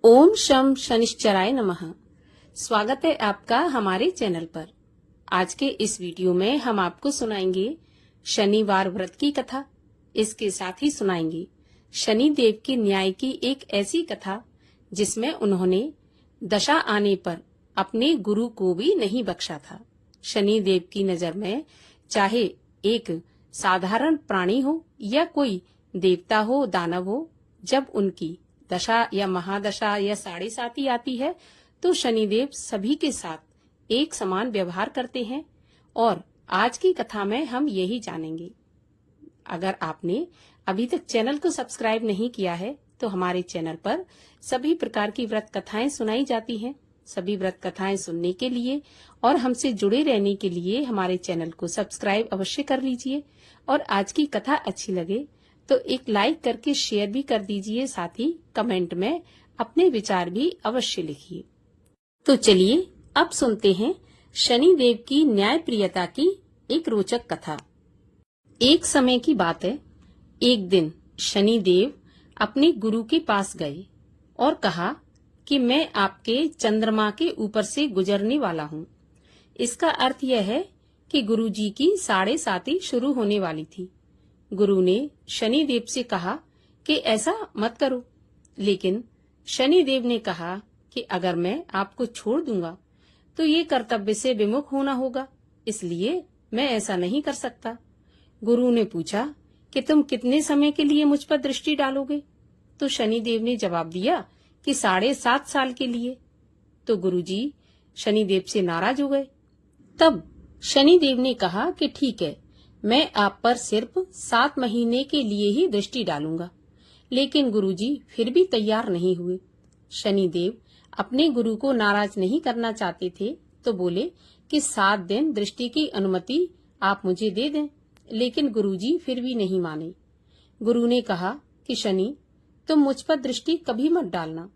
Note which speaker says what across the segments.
Speaker 1: ओम शम शनिश्चराय नमः। स्वागत है आपका हमारे चैनल पर। आज के इस वीडियो में हम आपको सुनाएंगे शनिवार व्रत की कथा। इसके साथ ही सुनाएंगे शनि देव के न्याय की एक ऐसी कथा जिसमें उन्होंने दशा आने पर अपने गुरु को भी नहीं बख्शा था। शनि देव की नजर में चाहे एक साधारण प्राणी हो या कोई देवता हो, दानव हो, जब उनकी दशा या महादशा या साढ़े साती आती है तो शनिदेव सभी के साथ एक समान व्यवहार करते हैं और आज की कथा में हम यही जानेंगे। अगर आपने अभी तक चैनल को सब्सक्राइब नहीं किया है तो हमारे चैनल पर सभी प्रकार की व्रत कथाएं सुनाई जाती हैं। सभी व्रत कथाएं सुनने के लिए और हमसे जुड़े रहने के लिए हमारे चैनल को सब्सक्राइब अवश्य कर लीजिए और आज की कथा अच्छी लगे तो एक लाइक करके शेयर भी कर दीजिए। साथ ही कमेंट में अपने विचार भी अवश्य लिखिए। तो चलिए अब सुनते हैं शनि देव की न्यायप्रियता की एक रोचक कथा। एक समय की बात है, एक दिन शनि देव अपने गुरु के पास गए और कहा कि मैं आपके चंद्रमा के ऊपर से गुजरने वाला हूँ। इसका अर्थ यह है कि गुरुजी की साढ़े साती शुरू होने वाली थी। गुरु ने शनि देव से कहा कि ऐसा मत करो, लेकिन शनि देव ने कहा कि अगर मैं आपको छोड़ दूंगा तो ये कर्तव्य से विमुख होना होगा, इसलिए मैं ऐसा नहीं कर सकता। गुरु ने पूछा कि तुम कितने समय के लिए मुझ पर दृष्टि डालोगे? तो शनि देव ने जवाब दिया कि 7.5 साल के लिए। तो गुरुजी शनि देव से नाराज हो गए। तब शनि देव ने कहा कि ठीक है, मैं आप पर सिर्फ 7 महीने के लिए ही दृष्टि डालूंगा। लेकिन गुरुजी फिर भी तैयार नहीं हुए। शनि देव अपने गुरु को नाराज नहीं करना चाहते थे तो बोले कि 7 दिन दृष्टि की अनुमति आप मुझे दे दें, लेकिन गुरुजी फिर भी नहीं माने। गुरु ने कहा कि शनि, तुम मुझ पर दृष्टि कभी मत डालना।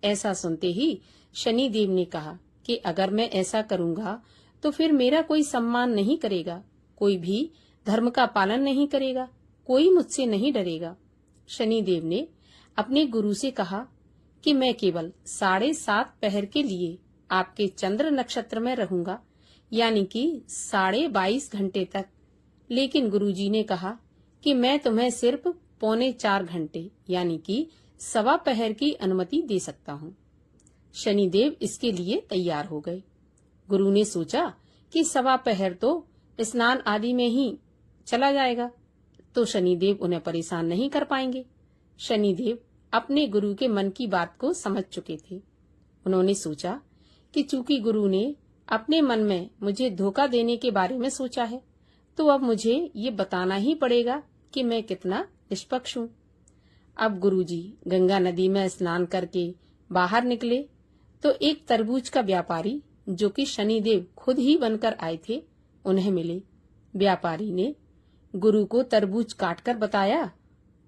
Speaker 1: ऐसा सुनते ही शनि देव ने कहा कि अगर मैं ऐसा करूंगा तो फिर मेरा कोई सम्मान नहीं करेगा, कोई भी धर्म का पालन नहीं करेगा, कोई मुझसे नहीं डरेगा। शनि देव ने अपने गुरु से कहा कि मैं केवल 7.5 पहर के लिए आपके चंद्र नक्षत्र में रहूंगा, यानी कि 22.5 घंटे तक। लेकिन गुरुजी ने कहा कि मैं तुम्हें सिर्फ 3.25 घंटे यानी कि 1.25 पहर की अनुमति दे सकता हूँ। शनिदेव इसके लिए तैयार हो गए। गुरु ने सोचा कि 1.25 पहर तो स्नान आदि में ही चला जाएगा, तो शनिदेव उन्हें परेशान नहीं कर पाएंगे। शनिदेव अपने गुरु के मन की बात को समझ चुके थे। उन्होंने सोचा कि चूंकि गुरु ने अपने मन में मुझे धोखा देने के बारे में सोचा है, तो अब मुझे ये बताना ही पड़ेगा कि मैं कितना निष्पक्ष हूँ। अब गुरुजी गंगा नदी में स्नान करके बाहर निकले तो एक तरबूज का व्यापारी, जो कि शनिदेव खुद ही बनकर आए थे, उन्हें मिले। व्यापारी ने गुरु को तरबूज काटकर बताया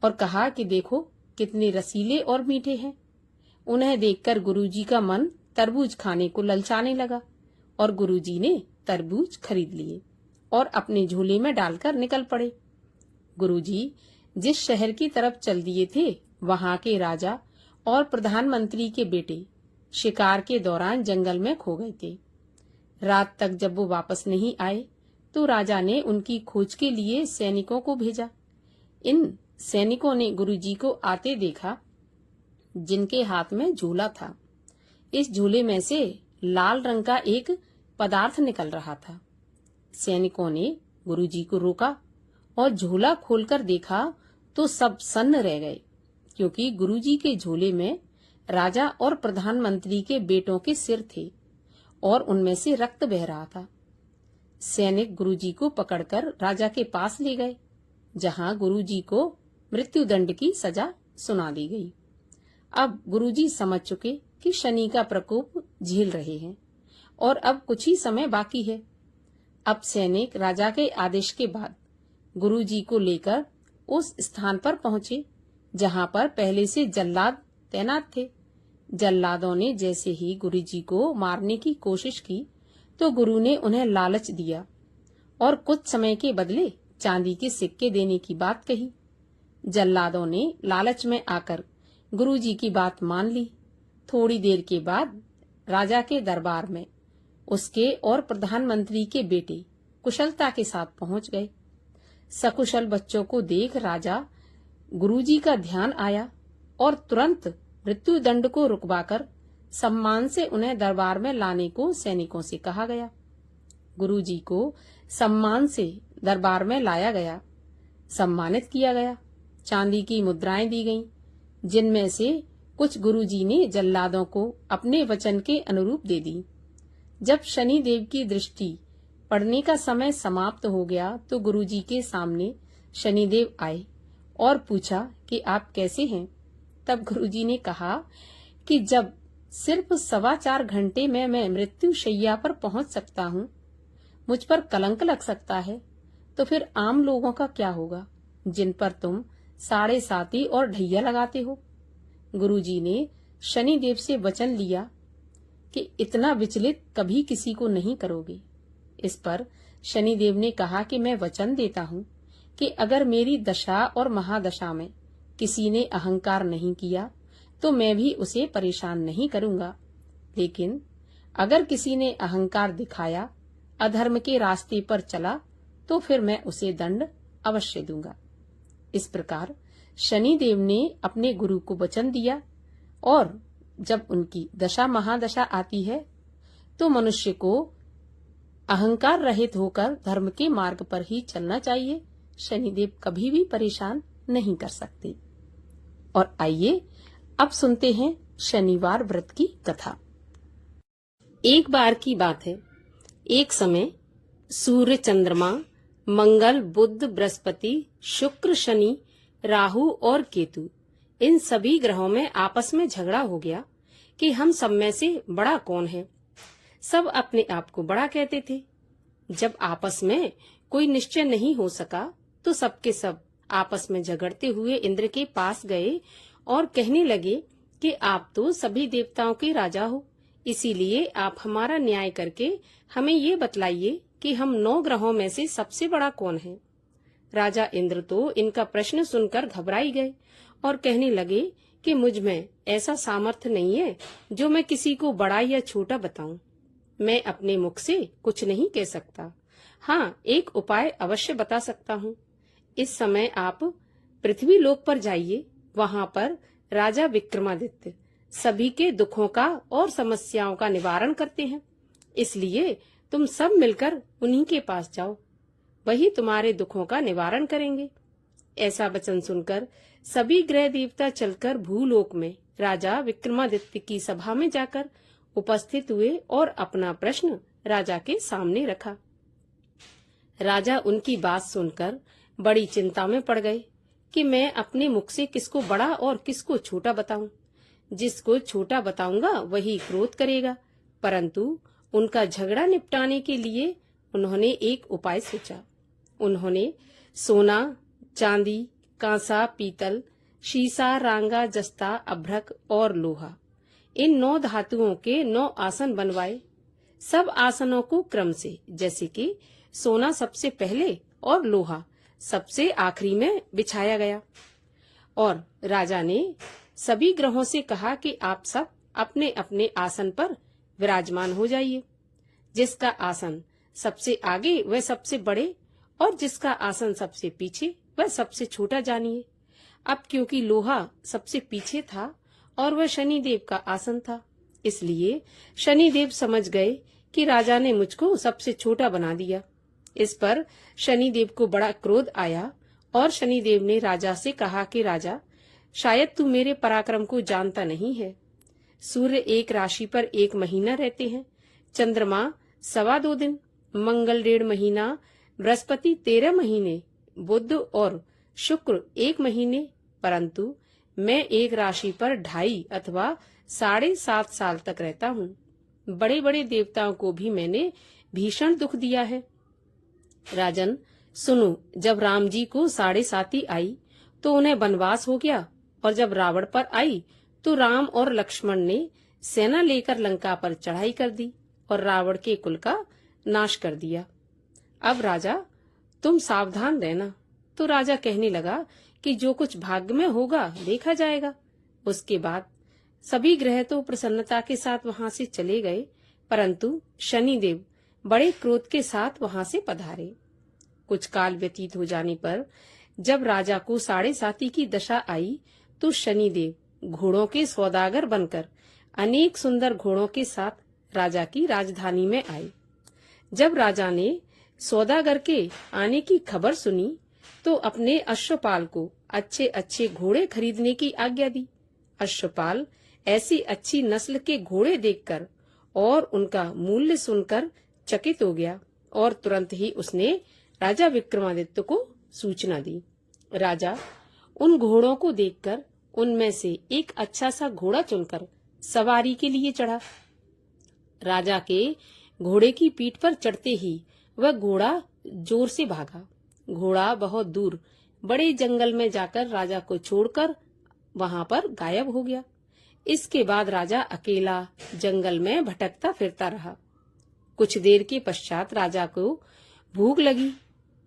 Speaker 1: और कहा कि देखो कितने रसीले और मीठे हैं। उन्हें देखकर गुरुजी का मन तरबूज खाने को ललचाने लगा और गुरुजी ने तरबूज खरीद लिए और अपने झोले में डालकर निकल पड़े। गुरुजी जिस शहर की तरफ चल दिए थे, वहां के राजा और प्रधानमंत्री के बेटे शिकार के दौरान जंगल में खो गए थे। रात तक जब वो वापस नहीं आए तो राजा ने उनकी खोज के लिए सैनिकों को भेजा। इन सैनिकों ने गुरुजी को आते देखा, जिनके हाथ में झोला था। इस झोले में से लाल रंग का एक पदार्थ निकल रहा था। सैनिकों ने गुरुजी को रोका और झोला खोलकर देखा तो सब सन्न रह गए, क्योंकि गुरुजी के झोले में राजा और प्रधानमंत्री के बेटों के सिर थे और उनमें से रक्त बह रहा था। सैनिक गुरुजी को पकड़कर राजा के पास ले गए, जहां गुरुजी को मृत्युदंड की सजा सुना दी गई। अब गुरुजी समझ चुके कि शनि का प्रकोप झेल रहे हैं और अब कुछ ही समय बाकी है। अब सैनिक राजा के आदेश के बाद गुरुजी को लेकर उस स्थान पर पहुंचे जहां पर पहले से जल्लाद तैनात थे। जल्लादों ने जैसे ही गुरुजी को मारने की कोशिश की तो गुरु ने उन्हें लालच दिया और कुछ समय के बदले चांदी के सिक्के देने की बात कही। जल्लादों ने लालच में आकर गुरुजी की बात मान ली थोड़ी देर के बाद राजा के दरबार में उसके और प्रधानमंत्री के बेटे कुशलता के साथ पहुंच गए। सकुशल बच्चों को देख राजा गुरुजी का ध्यान आया और तुरंत मृत्यु दंड को रुकवाकर सम्मान से उन्हें दरबार में लाने को सैनिकों से कहा गया। गुरुजी को सम्मान से दरबार में लाया गया, सम्मानित किया गया। चांदी की मुद्राएं दी गईं, जिनमें से कुछ गुरुजी ने जल्लादों को अपने वचन के अनुरूप दे दी। जब शनि देव की दृष्टि पड़ने का समय समाप्त हो गया तो गुरुजी के सामने शनिदेव आए और पूछा कि आप कैसे हैं। तब गुरुजी ने कहा कि जब सिर्फ 4.25 घंटे में मैं मृत्यु शैया पर पहुंच सकता हूं, मुझ पर कलंक लग सकता है, तो फिर आम लोगों का क्या होगा जिन पर तुम 7.5 और ढैया लगाते हो। गुरुजी ने शनिदेव से वचन लिया कि इतना विचलित कभी किसी को नहीं करोगे। इस पर शनिदेव ने कहा कि मैं वचन देता हूँ कि अगर मेरी दशा और महादशा में किसी ने अहंकार नहीं किया तो मैं भी उसे परेशान नहीं करूंगा, लेकिन अगर किसी ने अहंकार दिखाया, अधर्म के रास्ते पर चला, तो फिर मैं उसे दंड अवश्य दूंगा। इस प्रकार शनिदेव ने अपने गुरु को वचन दिया और जब उनकी दशा महादशा आती है तो मनुष्य को अहंकार रहित होकर धर्म के मार्ग पर ही चलना चाहिए। शनिदेव कभी भी परेशान नहीं कर सकते। और आइए अब सुनते हैं शनिवार व्रत की कथा। एक बार की बात है, एक समय सूर्य, चंद्रमा, मंगल, बुध, बृहस्पति, शुक्र, शनि, राहु और केतु, इन सभी ग्रहों में आपस में झगड़ा हो गया कि हम सब में से बड़ा कौन है। सब अपने आप को बड़ा कहते थे। जब आपस में कोई निश्चय नहीं हो सका तो सबके सब आपस में झगड़ते हुए इंद्र के पास गए और कहने लगे कि आप तो सभी देवताओं के राजा हो, इसीलिए आप हमारा न्याय करके हमें ये बतलाइए कि हम 9 ग्रहों में से सबसे बड़ा कौन है। राजा इंद्र तो इनका प्रश्न सुनकर घबराई गए और कहने लगे कि मुझ में ऐसा सामर्थ्य नहीं है जो मैं किसी को बड़ा या छोटा बताऊं। मैं अपने मुख से कुछ नहीं कह सकता। हाँ, एक उपाय अवश्य बता सकता हूँ। इस समय आप पृथ्वी लोक पर जाइए, वहाँ पर राजा विक्रमादित्य सभी के दुखों का और समस्याओं का निवारण करते हैं, इसलिए तुम सब मिलकर उन्हीं के पास जाओ, वही तुम्हारे दुखों का निवारण करेंगे। ऐसा वचन सुनकर सभी ग्रह देवता चलकर भूलोक में राजा विक्रमादित्य की सभा में जाकर उपस्थित हुए और अपना प्रश्न राजा के सामने रखा। राजा उनकी बात सुनकर बड़ी चिंता में पड़ गए कि मैं अपने मुख से किसको बड़ा और किसको छोटा बताऊं। जिसको छोटा बताऊंगा वही क्रोध करेगा, परंतु उनका झगड़ा निपटाने के लिए उन्होंने एक उपाय सोचा। उन्होंने सोना, चांदी, कांसा, पीतल, शीशा, रांगा, जस्ता, अभ्रक और लोहा, इन 9 धातुओं के 9 आसन बनवाए। सब आसनों को क्रम से, जैसे कि सोना सबसे पहले और लोहा सबसे आखिरी में बिछाया गया। और राजा ने सभी ग्रहों से कहा कि आप सब अपने अपने आसन पर विराजमान हो जाइए। जिसका आसन सबसे आगे वह सबसे बड़े और जिसका आसन सबसे पीछे वह सबसे छोटा जानिए। अब क्योंकि लोहा सबसे पीछे था और वह शनिदेव का आसन था, इसलिए शनिदेव समझ गए कि राजा ने मुझको सबसे छोटा बना दिया। इस पर शनिदेव को बड़ा क्रोध आया और शनिदेव ने राजा से कहा कि राजा, शायद तू मेरे पराक्रम को जानता नहीं है। सूर्य एक राशि पर 1 महीना रहते हैं, चंद्रमा 2.25 दिन, मंगल 1.5 महीना, बृहस्पति 13 महीने, बुध और शुक्र 1 महीने, परंतु मैं एक राशि पर 2.5 अथवा 7.5 साल तक रहता हूँ। बड़े बड़े देवताओं को भी मैंने भीषण दुख दिया है। राजन सुनो, जब राम जी को 7.5 आई तो उन्हें वनवास हो गया, और जब रावण पर आई तो राम और लक्ष्मण ने सेना लेकर लंका पर चढ़ाई कर दी और रावण के कुल का नाश कर दिया। अब राजा तुम सावधान रहना। तो राजा कहने लगा कि जो कुछ भाग्य में होगा देखा जाएगा। उसके बाद सभी ग्रह तो प्रसन्नता के साथ वहां से चले गए, परंतु शनिदेव बड़े क्रोध के साथ वहां से पधारे। कुछ काल व्यतीत हो जाने पर जब राजा को 7.5 की दशा आई तो शनिदेव घोड़ों के सौदागर बनकर अनेक सुंदर घोड़ों के साथ राजा की राजधानी में आए। जब राजा ने सौदागर के आने की खबर सुनी तो अपने अश्वपाल को अच्छे अच्छे घोड़े खरीदने की आज्ञा दी। अश्वपाल ऐसी अच्छी नस्ल के घोड़े देखकर और उनका मूल्य सुनकर चकित हो गया और तुरंत ही उसने राजा विक्रमादित्य को सूचना दी। राजा उन घोड़ों को देखकर उनमें से एक अच्छा सा घोड़ा चुनकर सवारी के लिए चढ़ा। राजा के घोड़े की पीठ पर चढ़ते ही वह घोड़ा जोर से भागा। घोड़ा बहुत दूर बड़े जंगल में जाकर राजा को छोड़कर वहां पर गायब हो गया। इसके बाद राजा अकेला जंगल में भटकता फिरता रहा। कुछ देर के पश्चात राजा को भूख लगी।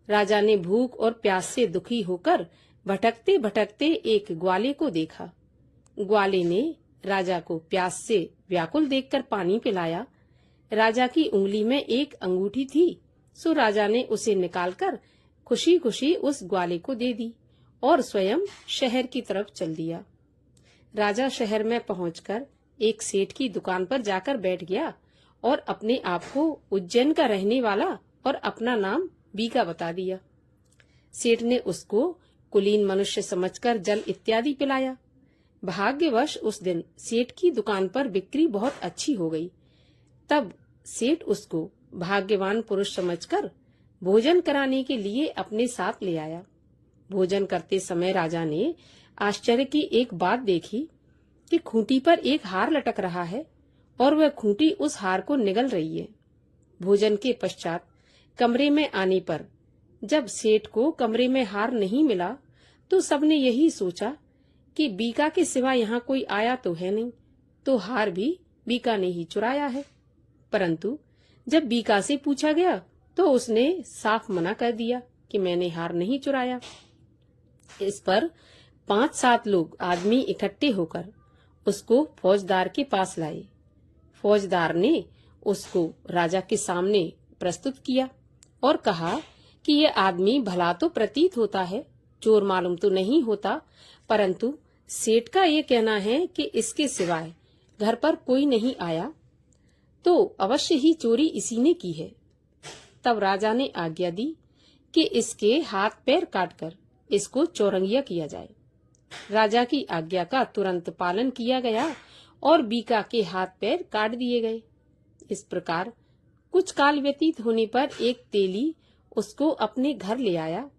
Speaker 1: राजा ने भूख और प्यास से दुखी होकर भटकते भटकते एक ग्वाले को देखा। ग्वाले ने राजा को प्यास से व्याकुल देखकर पानी पिलाया। राजा की उंगली में एक अंगूठी थी, सो राजा ने उसे निकालकर खुशी खुशी उस ग्वाले को दे दी और स्वयं शहर की तरफ चल दिया। राजा शहर में पहुंचकर एक सेठ की दुकान पर जाकर बैठ गया और अपने आप को उज्जैन का रहने वाला और अपना नाम बीका बता दिया। सेठ ने उसको कुलीन मनुष्य समझकर जल इत्यादि पिलाया। भाग्यवश उस दिन सेठ की दुकान पर बिक्री बहुत अच्छी हो गई। तब सेठ उसको भाग्यवान पुरुष समझकर भोजन कराने के लिए अपने साथ ले आया। भोजन करते समय राजा ने आश्चर्य की एक बात देखी कि खूंटी पर एक हार लटक रहा है और वह खूंटी उस हार को निगल रही है। भोजन के पश्चात कमरे में आने पर जब सेठ को कमरे में हार नहीं मिला तो सबने यही सोचा कि बीका के सिवा यहाँ कोई आया तो है नहीं, तो हार भी बीका ने ही चुराया है। परंतु जब बीका से पूछा गया तो उसने साफ मना कर दिया कि मैंने हार नहीं चुराया। इस पर 5-7 लोग आदमी इकट्ठे होकर उसको फौजदार के पास लाए। फौजदार ने उसको राजा के सामने प्रस्तुत किया और कहा कि यह आदमी भला तो प्रतीत होता है, चोर मालूम तो नहीं होता, परंतु सेठ का ये कहना है कि इसके सिवाय घर पर कोई नहीं आया, तो अवश्य ही चोरी इसी ने की है। तब राजा ने आज्ञा दी कि इसके हाथ पैर काटकर इसको चौरंगिया किया जाए। राजा की आज्ञा का तुरंत पालन किया गया और बीका के हाथ पैर काट दिए गए। इस प्रकार कुछ काल व्यतीत होने पर एक तेली उसको अपने घर ले आया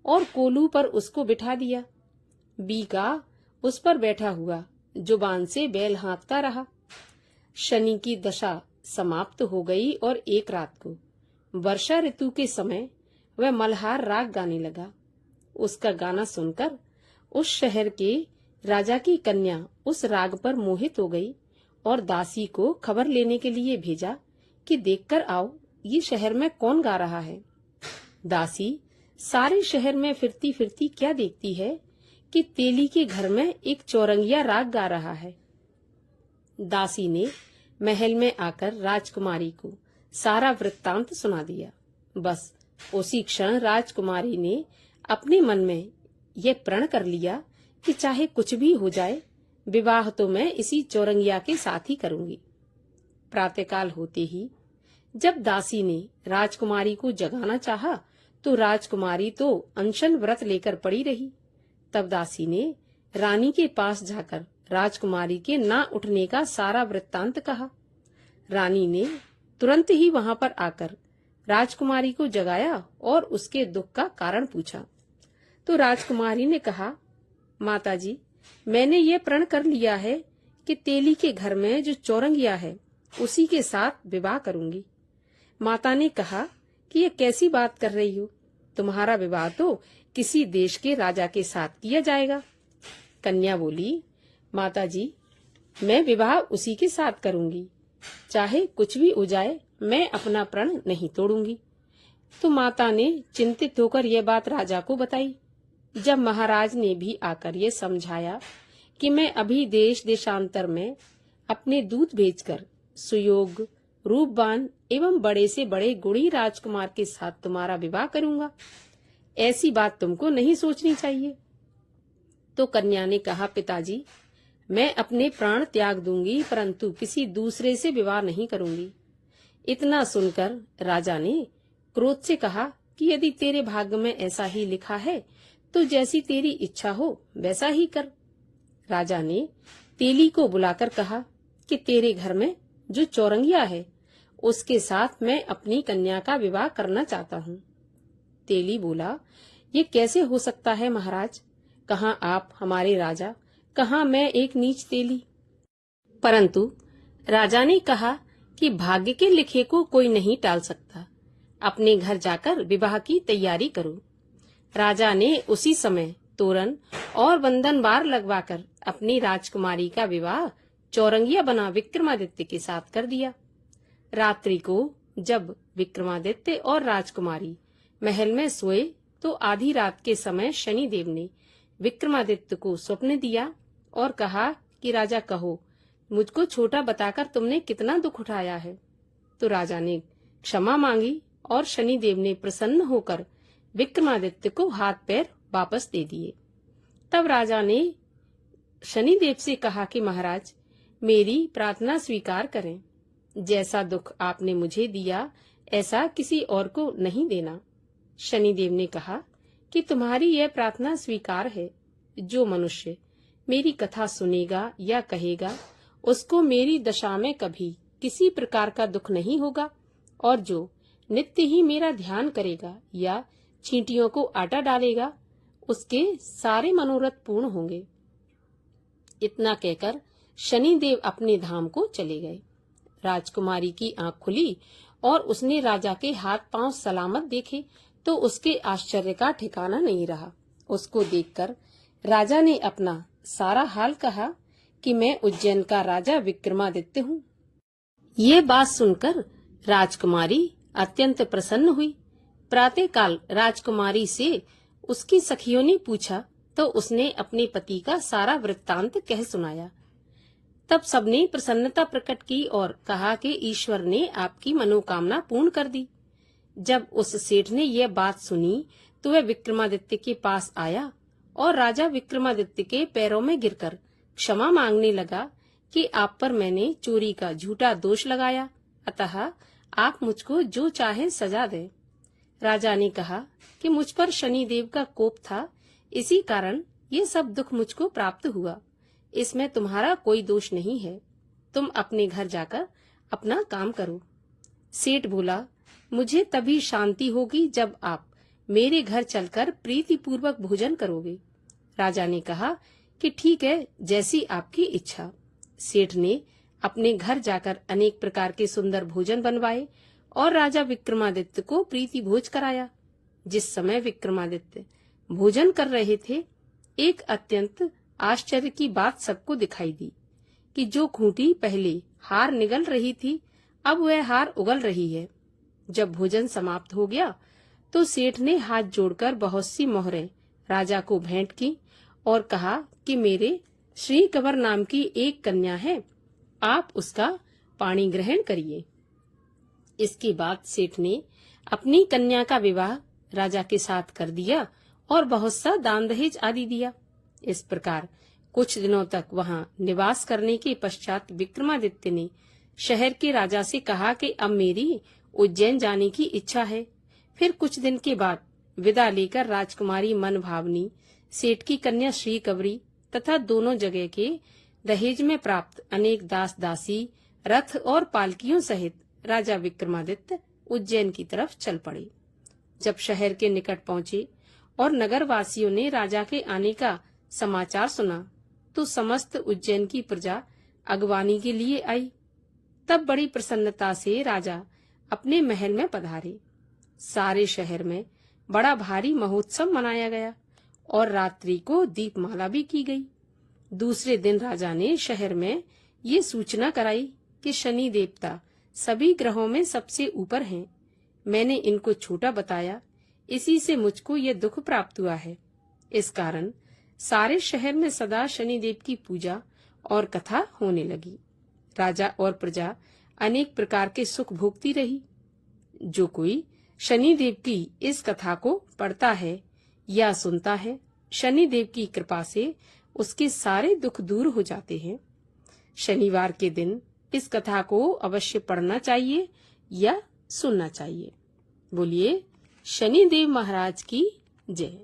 Speaker 1: और कोलू पर उसको बिठा दिया। बीका उस पर बैठा हुआ जुबान से बैल हाँकता रहा। शनि की दशा समाप्त हो गई और एक रात को वर्षा ऋतु के समय वह मल्हार राग गाने लगा। उसका गाना सुनकर उस शहर के राजा की कन्या उस राग पर मोहित हो गई और दासी को खबर लेने के लिए भेजा कि देखकर आओ ये शहर में कौन गा रहा है। दासी सारे शहर में फिरती फिरती क्या देखती है कि तेली के घर में एक चौरंगिया राग गा रहा है। दासी ने महल में आकर राजकुमारी को सारा वृत्तांत सुना दिया। बस उसी क्षण राजकुमारी ने अपने मन में यह प्रण कर लिया कि चाहे कुछ भी हो जाए, विवाह तो मैं इसी चौरंगिया के साथ ही करूंगी। प्रातःकाल होते ही जब दासी ने राजकुमारी को जगाना चाहा तो राजकुमारी तो अनशन व्रत लेकर पड़ी रही। तब दासी ने रानी के पास जाकर राजकुमारी के ना उठने का सारा वृत्तांत कहा। रानी ने तुरंत ही वहां पर आकर राजकुमारी को जगाया और उसके दुख का कारण पूछा। तो राजकुमारी ने कहा, माताजी, मैंने ये प्रण कर लिया है कि तेली के घर में जो चौरंगिया है उसी के साथ विवाह करूंगी। माता ने कहा कि ये कैसी बात कर रही हो, तुम्हारा विवाह तो किसी देश के राजा के साथ किया जाएगा। कन्या बोली, माताजी, मैं विवाह उसी के साथ करूंगी, चाहे कुछ भी हो जाए, मैं अपना प्रण नहीं तोड़ूंगी। तो माता ने चिंतित होकर यह बात राजा को बताई। जब महाराज ने भी आकर ये समझाया कि मैं अभी देश देशांतर में अपने दूत भेजकर सुयोग, रूपवान एवं बड़े से बड़े गुणी राजकुमार के साथ तुम्हारा विवाह करूंगा। ऐसी बात तुमको नहीं सोचनी चाहिए। तो कन्या ने कहा, पिताजी, मैं अपने प्राण त्याग दूंगी, परंतु किसी दूसरे से विवाह नहीं करूंगी। इतना सुनकर राजा ने क्रोध से कहा कि यदि तेरे भाग्य में ऐसा ही लिखा है तो जैसी तेरी इच्छा हो वैसा ही कर। राजा ने तेली को बुलाकर कहा कि तेरे घर में जो चौरंगिया है उसके साथ मैं अपनी कन्या का विवाह करना चाहता हूँ। तेली बोला, ये कैसे हो सकता है महाराज? कहाँ आप हमारे राजा, कहाँ मैं एक नीच तेली। परंतु राजा ने कहा कि भाग्य के लिखे को कोई नहीं टाल सकता। अपने घर जाकर विवाह की तैयारी करो। राजा ने उसी समय तोरण और बंधनवार लगवाकर अपनी राजकुमारी का विवाह चौरंगिया बना विक्रमादित्य के साथ कर दिया। रात्रि को जब विक्रमादित्य और राजकुमारी महल में सोए तो आधी रात के समय शनिदेव ने विक्रमादित्य को स्वप्न दिया और कहा कि राजा कहो, मुझको छोटा बताकर तुमने कितना दुख उठाया है। तो राजा ने क्षमा मांगी और शनिदेव ने प्रसन्न होकर विक्रमादित्य को हाथ पैर वापस दे दिए। तब राजा ने शनिदेव से कहा कि महाराज, मेरी प्रार्थना स्वीकार करें। जैसा दुख आपने मुझे दिया ऐसा किसी और को नहीं देना। शनिदेव ने कहा कि तुम्हारी यह प्रार्थना स्वीकार है। जो मनुष्य मेरी कथा सुनेगा या कहेगा उसको मेरी दशा में कभी किसी प्रकार का दुख नहीं होगा, और जो नित्य ही मेरा ध्यान करेगा या चींटियों को आटा डालेगा उसके सारे मनोरथ पूर्ण होंगे। इतना कहकर शनिदेव अपने धाम को चले गए। राजकुमारी की आंख खुली और उसने राजा के हाथ पांव सलामत देखे तो उसके आश्चर्य का ठिकाना नहीं रहा। उसको देखकर राजा ने अपना सारा हाल कहा कि मैं उज्जैन का राजा विक्रमादित्य हूँ। ये बात सुनकर राजकुमारी अत्यंत प्रसन्न हुई। प्रातःकाल राजकुमारी से उसकी सखियों ने पूछा तो उसने अपने पति का सारा वृत्तांत कह सुनाया। तब सबने प्रसन्नता प्रकट की और कहा कि ईश्वर ने आपकी मनोकामना पूर्ण कर दी। जब उस सेठ ने यह बात सुनी तो वह विक्रमादित्य के पास आया और राजा विक्रमादित्य के पैरों में गिरकर क्षमा मांगने लगा कि आप पर मैंने चोरी का झूठा दोष लगाया, अतः आप मुझको जो चाहे सजा दें। राजा ने कहा कि मुझ पर शनिदेव का कोप था, इसी कारण ये सब दुख मुझको प्राप्त हुआ। इसमें तुम्हारा कोई दोष नहीं है। तुम अपने घर जाकर अपना काम करो। सेठ बोला, मुझे तभी शांति होगी जब आप मेरे घर चलकर प्रीति पूर्वक भोजन करोगे। राजा ने कहा कि ठीक है, जैसी आपकी इच्छा। सेठ ने अपने घर जाकर अनेक प्रकार के सुंदर भोजन बनवाए और राजा विक्रमादित्य को प्रीति भोज कराया। जिस समय विक्रमादित्य भोजन कर रहे थे, एक अत्यंत आश्चर्य की बात सबको दिखाई दी कि जो खूंटी पहले हार निगल रही थी, अब वह हार उगल रही है। जब भोजन समाप्त हो गया तो सेठ ने हाथ जोड़कर बहुत सी मोहरें राजा को भेंट की और कहा कि मेरे श्री कंवर नाम की एक कन्या है, आप उसका पाणी ग्रहण करिए। इसके बाद सेठ ने अपनी कन्या का विवाह राजा के साथ कर दिया और बहुत सा दान दहेज आदि दिया। इस प्रकार कुछ दिनों तक वहां निवास करने के पश्चात विक्रमादित्य ने शहर के राजा से कहा कि अब मेरी उज्जैन जाने की इच्छा है। फिर कुछ दिन के बाद विदा लेकर राजकुमारी मन भावनी, सेठ की कन्या श्री कंवरी तथा दोनों जगह के दहेज में प्राप्त अनेक दास दासी, रथ और पालकियों सहित राजा विक्रमादित्य उज्जैन की तरफ चल पड़े। जब शहर के निकट पहुंचे और नगर वासियों ने राजा के आने का समाचार सुना तो समस्त उज्जैन की प्रजा अगवानी के लिए आई। तब बड़ी प्रसन्नता से राजा अपने महल में पधारे। सारे शहर में बड़ा भारी महोत्सव मनाया गया और रात्रि को दीपमाला भी की गई। दूसरे दिन राजा ने शहर में ये सूचना कराई कि शनि देवता सभी ग्रहों में सबसे ऊपर हैं। मैंने इनको छोटा बताया, इसी से मुझको ये दुख प्राप्त हुआ है। इस कारण सारे शहर में सदा शनिदेव की पूजा और कथा होने लगी। राजा और प्रजा अनेक प्रकार के सुख भोगती रही। जो कोई शनिदेव की इस कथा को पढ़ता है या सुनता है, शनिदेव की कृपा से उसके सारे दुख दूर हो जाते हैं। शनिवार के दिन इस कथा को अवश्य पढ़ना चाहिए या सुनना चाहिए। बोलिए शनिदेव महाराज की जय।